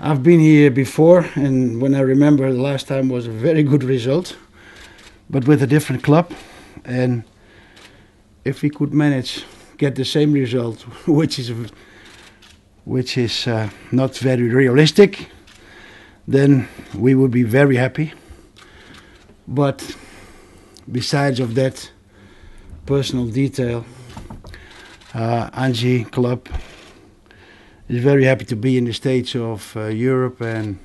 I've been here before, and when I remember the last time was a very good result, but with a different club. And if we could manage get the same result, which is not very realistic, then we would be very happy. But besides of that personal detail, Anzhi club is very happy to be in the stage of Europe and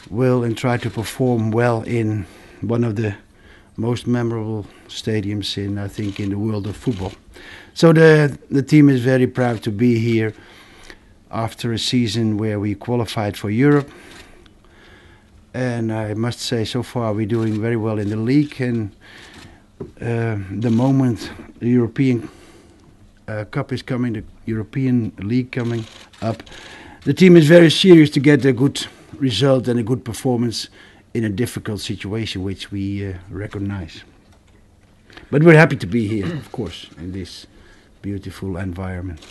will and try to perform well in one of the most memorable stadiums I think in the world of football. So the team is very proud to be here after a season where we qualified for Europe. And I must say, so far we're doing very well in the league. And the moment the European Cup is coming, the European League coming up, the team is very serious to get a good result and a good performance in a difficult situation, which we recognize. But we're happy to be here, of course, in this beautiful environment.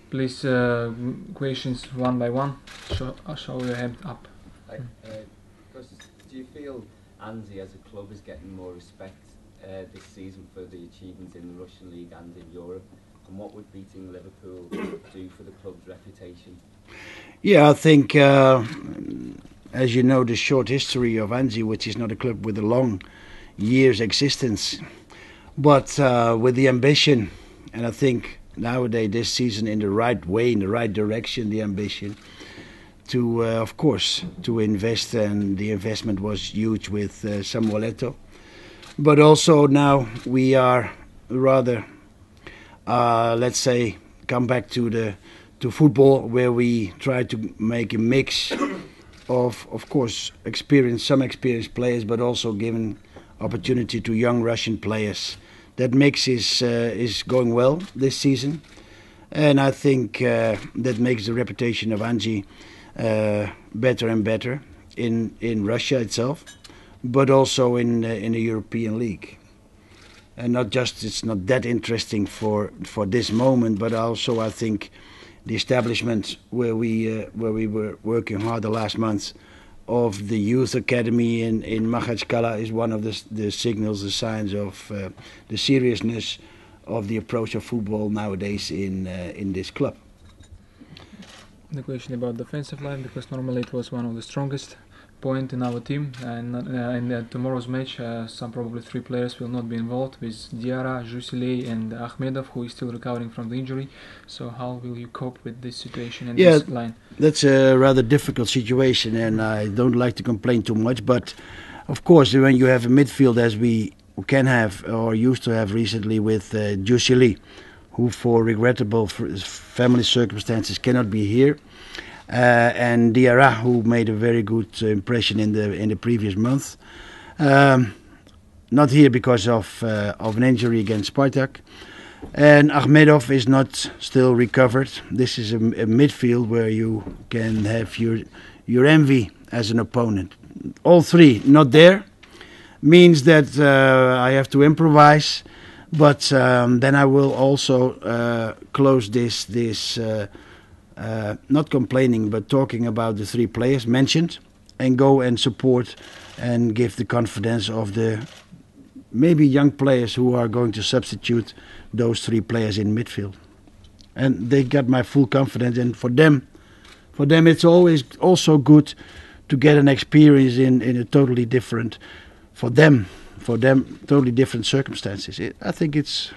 Please, questions one by one. Show your hand up. Do you feel Anzhi as a club is getting more respect this season for the achievements in the Russian League and in Europe? And what would beating Liverpool do for the club's reputation? Yeah, I think, as you know, the short history of Anzhi, which is not a club with a long years existence, but with the ambition, and I think nowadays this season in the right way, in the right direction, the ambition to, of course, to invest, and the investment was huge with Samuel Eto'o. But also now we are rather, let's say, come back to football, where we try to make a mix of course, some experienced players, but also giving opportunity to young Russian players. That mix is going well this season, and I think that makes the reputation of Anzhi better and better in Russia itself, but also in the European League. And not just, it's not that interesting for this moment, but also I think the establishment where we were working hard the last month of the youth academy in Makhachkala is one of the signals, the signs of the seriousness of the approach of football nowadays in this club. The question about defensive line, because normally it was one of the strongest point in our team, and in tomorrow's match probably 3 players will not be involved, with Diarra, Jusilei and Ahmedov, who is still recovering from the injury. So how will you cope with this situation in this line? That's a rather difficult situation, and I don't like to complain too much, but of course when you have a midfield as we can have or used to have recently with Jusilei, who for regrettable family circumstances cannot be here, and Diarra, who made a very good impression in the previous month, not here because of an injury against Spartak, and Ahmedov is not still recovered. This is a midfield where you can have your envy as an opponent. All 3 not there means that I have to improvise, but then I will also close this. Not complaining, but talking about the 3 players mentioned, and go and support and give the confidence of the maybe young players who are going to substitute those 3 players in midfield. And they got my full confidence, and for them it's always also good to get an experience in a totally different, for them totally different circumstances. I think it's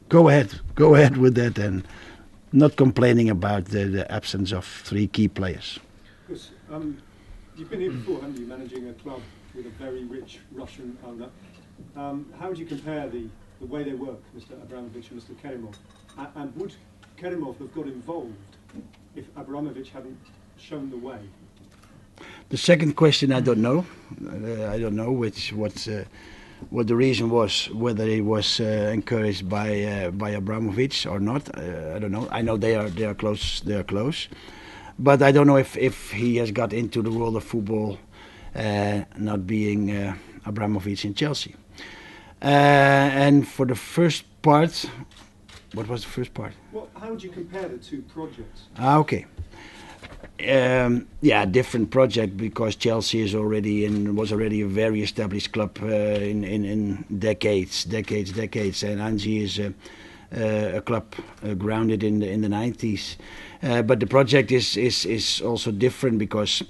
go ahead with that, and not complaining about the absence of 3 key players. Because you've been here before, haven't you, managing a club with a very rich Russian owner. How would you compare the way they work, Mr. Abramovich and Mr. Kerimov? And would Kerimov have got involved if Abramovich hadn't shown the way? The second question I don't know. I don't know what the reason was, whether it was encouraged by Abramovich or not. I don't know. I know they are close. They are close, but I don't know if he has got into the world of football, not being Abramovich in Chelsea. And for the first part, What was the first part? Well, how would you compare the two projects? Okay. Different project, because Chelsea was already a very established club in decades, and Anzhi is a club grounded in the 90s. But the project is also different because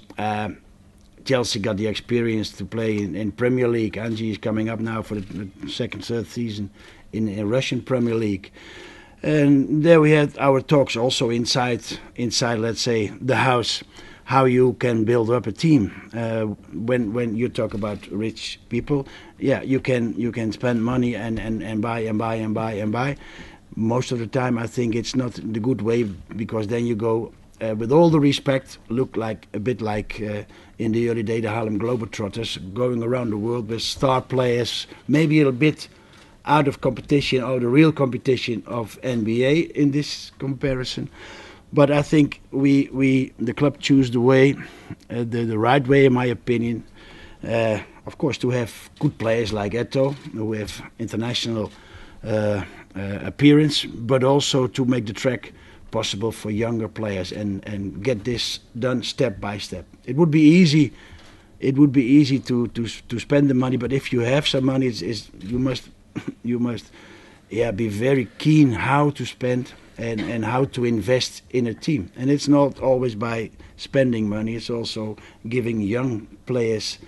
Chelsea got the experience to play in Premier League. Anji is coming up now for the second, third season in Russian Premier League. And there we had our talks also inside, let's say, the house, how you can build up a team. When you talk about rich people, you can spend money and buy. Most of the time, I think it's not the good way, because then you go, with all the respect, look like a bit like in the early day the Harlem Globetrotters, going around the world with star players, maybe a bit out of competition, or the real competition of NBA in this comparison. But I think the club choose the way, the right way, in my opinion. Of course, to have good players like Eto'o, who have international appearance, but also to make the track possible for younger players and get this done step by step. It would be easy. It would be easy to spend the money, but if you have some money, you must be very keen how to spend and how to invest in a team. And it's not always by spending money, it's also giving young players,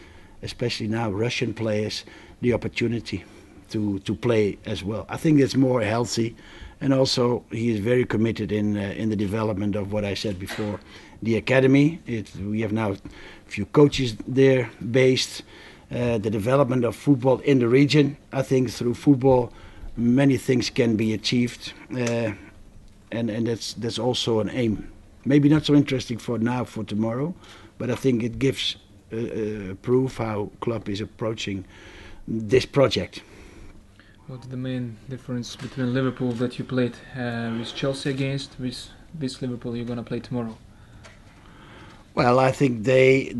especially now Russian players, the opportunity to play as well. I think it's more healthy, and also he is very committed in the development of what I said before, the academy. We have now a few coaches there based. The development of football in the region. I think through football many things can be achieved, and that's also an aim. Maybe not so interesting for now, for tomorrow, but I think it gives proof how club is approaching this project. What's the main difference between Liverpool that you played with Chelsea against, with this Liverpool you're going to play tomorrow? Well, I think they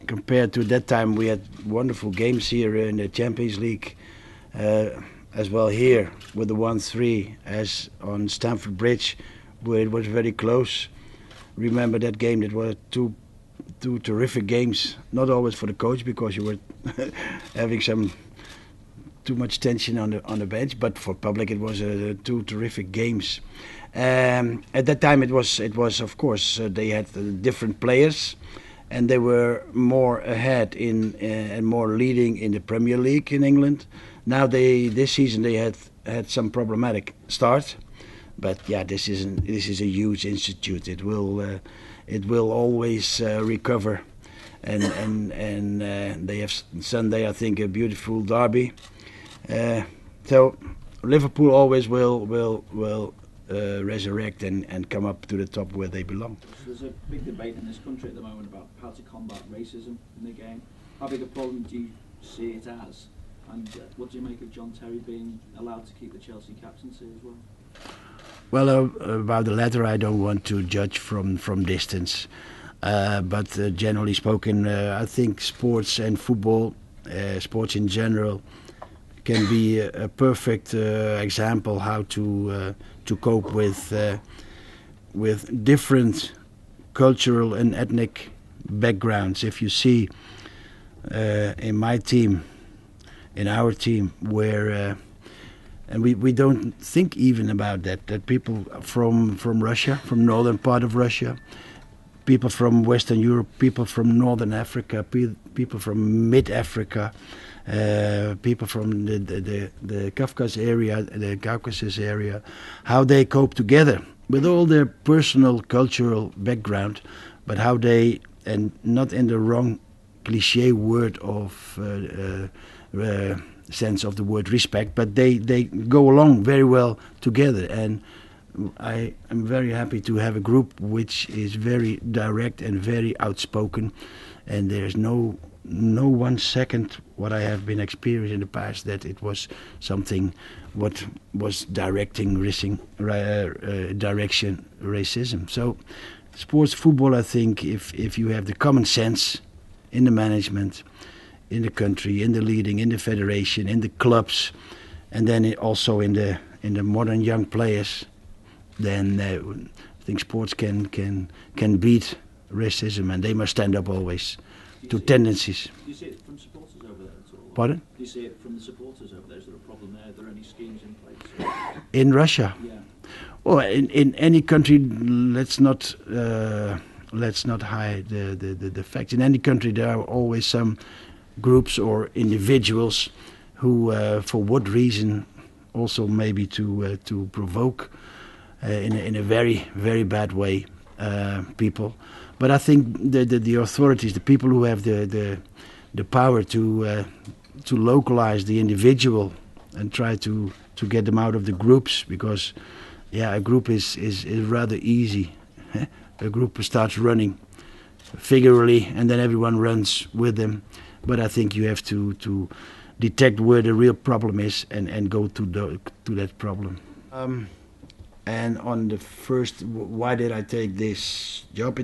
compared to that time, we had wonderful games here in the Champions League, as well here with the 1-3 as on Stamford Bridge, where it was very close. Remember that game? That were two terrific games. Not always for the coach, because you were having some too much tension on the bench, but for public it was two terrific games. At that time it was of course they had different players, and they were more ahead and more leading in the Premier League in England. Now this season they had some problematic start, but this is a huge institute. It will always recover, and they have Sunday, I think, a beautiful derby. So Liverpool always will resurrect and come up to the top where they belong. There's a big debate in this country at the moment about how to combat racism in the game. How big a problem do you see it as? And what do you make of John Terry being allowed to keep the Chelsea captaincy as well? Well, about the latter, I don't want to judge from distance. But generally spoken, I think sports and football, sports in general, can be a perfect example how to cope with different cultural and ethnic backgrounds. If you see in my team, in our team, where and we don't think even about that people from Russia, from northern part of Russia, people from Western Europe, people from Northern Africa, people from Mid-Africa, people from the Caucasus area, how they cope together with all their personal cultural background, but how they, and not in the wrong cliché word of sense of the word respect, but they go along very well together. And I am very happy to have a group which is very direct and very outspoken, and there's no 1 second what I have been experiencing in the past that it was something what was direction racism. So sports football, I think, if you have the common sense in the management, in the country, in the leading, in the federation, in the clubs, and then also in the modern young players, then I think sports can beat racism, and they must stand up always to tendencies. Do you see it from supporters over there at all? Pardon? Do you see it from the supporters over there? Is there a problem there? Are there any schemes in place? In Russia? Yeah. Well, in any country, let's not hide the facts. In any country, there are always some groups or individuals who, for what reason, also maybe to provoke in a very, very bad way people. But I think the authorities, the people who have the power to localize the individual and try to get them out of the groups, because a group is rather easy. A group starts running figuratively, and then everyone runs with them. But I think you have to detect where the real problem is and go to that problem. And on the first, why did I take this job?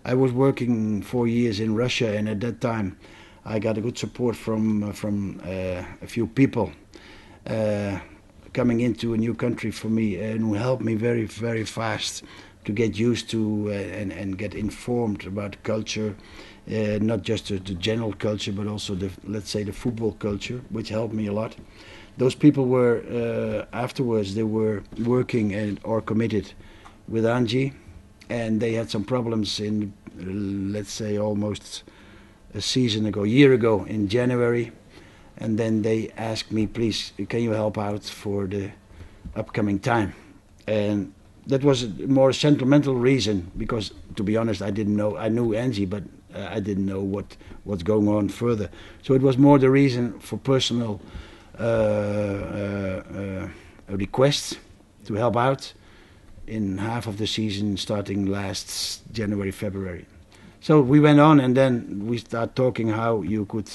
I was working 4 years in Russia, and at that time I got a good support from a few people coming into a new country for me, and who helped me very, very fast to get used to and get informed about culture, not just the general culture, but also let's say the football culture, which helped me a lot. Those people were afterwards they were working or committed with Anji, and they had some problems in, let's say, almost a year ago in January, and then they asked me, please, can you help out for the upcoming time? And that was a more sentimental reason, because to be honest, I didn't know. I knew Anzhi, but I didn't know what's going on further. So it was more the reason for personal requests to help out in half of the season starting last January, February. So we went on, and then we started talking how you could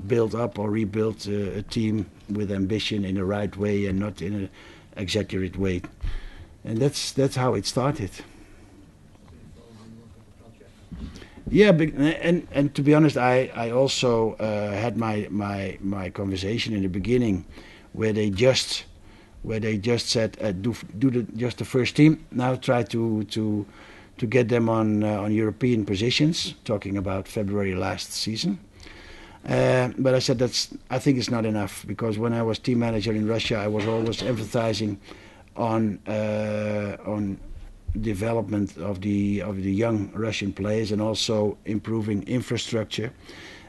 build up or rebuild a team with ambition in the right way and not in an exaggerate way. And that's how it started. Yeah, and to be honest, I also had my conversation in the beginning, where they just said do just the first team. Now try to get them on European positions. Talking about February last season. But I said I think it's not enough, because when I was team manager in Russia, I was always emphasizing on development of the young Russian players, and also improving infrastructure.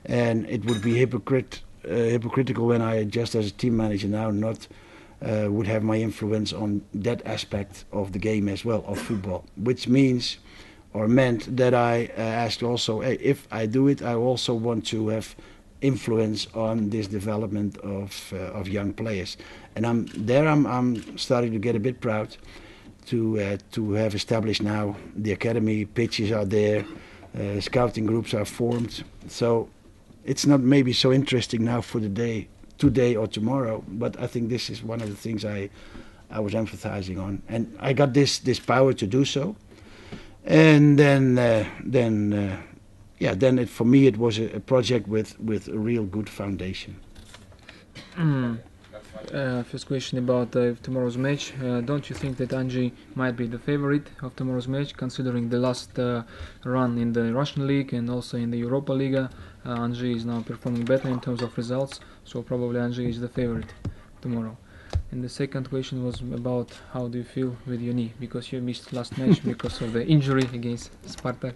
And it would be hypocritical when I, just as a team manager now, not would have my influence on that aspect of the game as well, of football, which meant that I asked also, hey, if I do it, I also want to have influence on this development of young players. And I'm starting to get a bit proud to have established now the academy. Pitches are there, scouting groups are formed. So it's not maybe so interesting now for today or tomorrow, but I think this is one of the things I was emphasizing on, and I got this power to do so. And then for me it was a project with a real good foundation. First question about tomorrow's match. Don't you think that Anji might be the favorite of tomorrow's match, considering the last run in the Russian league and also in the Europa League? Anji is now performing better in terms of results, so probably Anji is the favorite tomorrow. And the second question was about how do you feel with your knee, because you missed last match because of the injury against Spartak.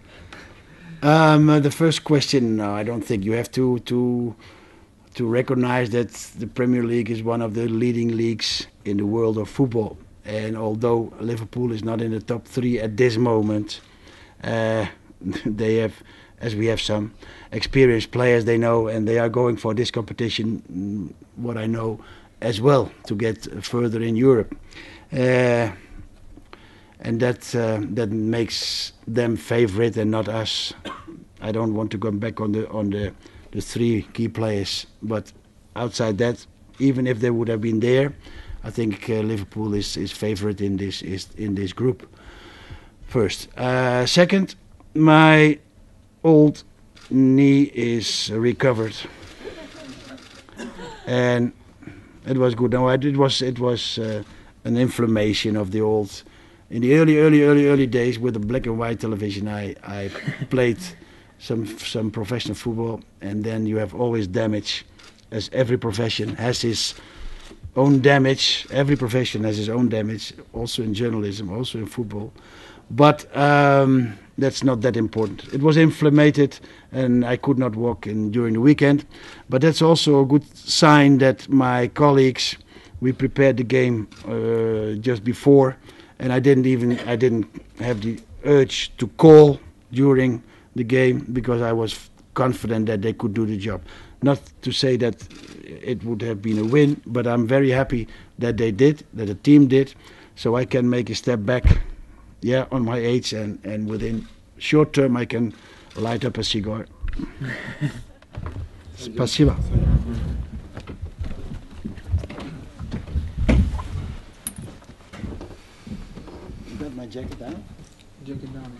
The first question, no, I don't think. You have to recognize that the Premier League is one of the leading leagues in the world of football. And although Liverpool is not in the top 3 at this moment, they have, as we have some experienced players, they know, and they are going for this competition, what I know, as well, to get further in Europe. And that makes them favorite and not us. I don't want to go back on the 3 key players, but outside that, even if they would have been there, I think Liverpool is favorite in this group. First, second, my old knee is recovered, and It was good. No, it was an inflammation of the old. In the early days with the black and white television, I played some professional football, and then you have always damage, as every profession has its own damage. Every profession has its own damage, also in journalism, also in football. But that's not that important. It was inflamed, and I could not walk during the weekend. But that's also a good sign that my colleagues, we prepared the game just before, and I didn't have the urge to call during the game because I was confident that they could do the job. Not to say that it would have been a win, but I'm very happy that they did, that the team did, so I can make a step back, on my age, and within short term I can light up a cigar. Спасибо. You got my jacket down? Jacket down.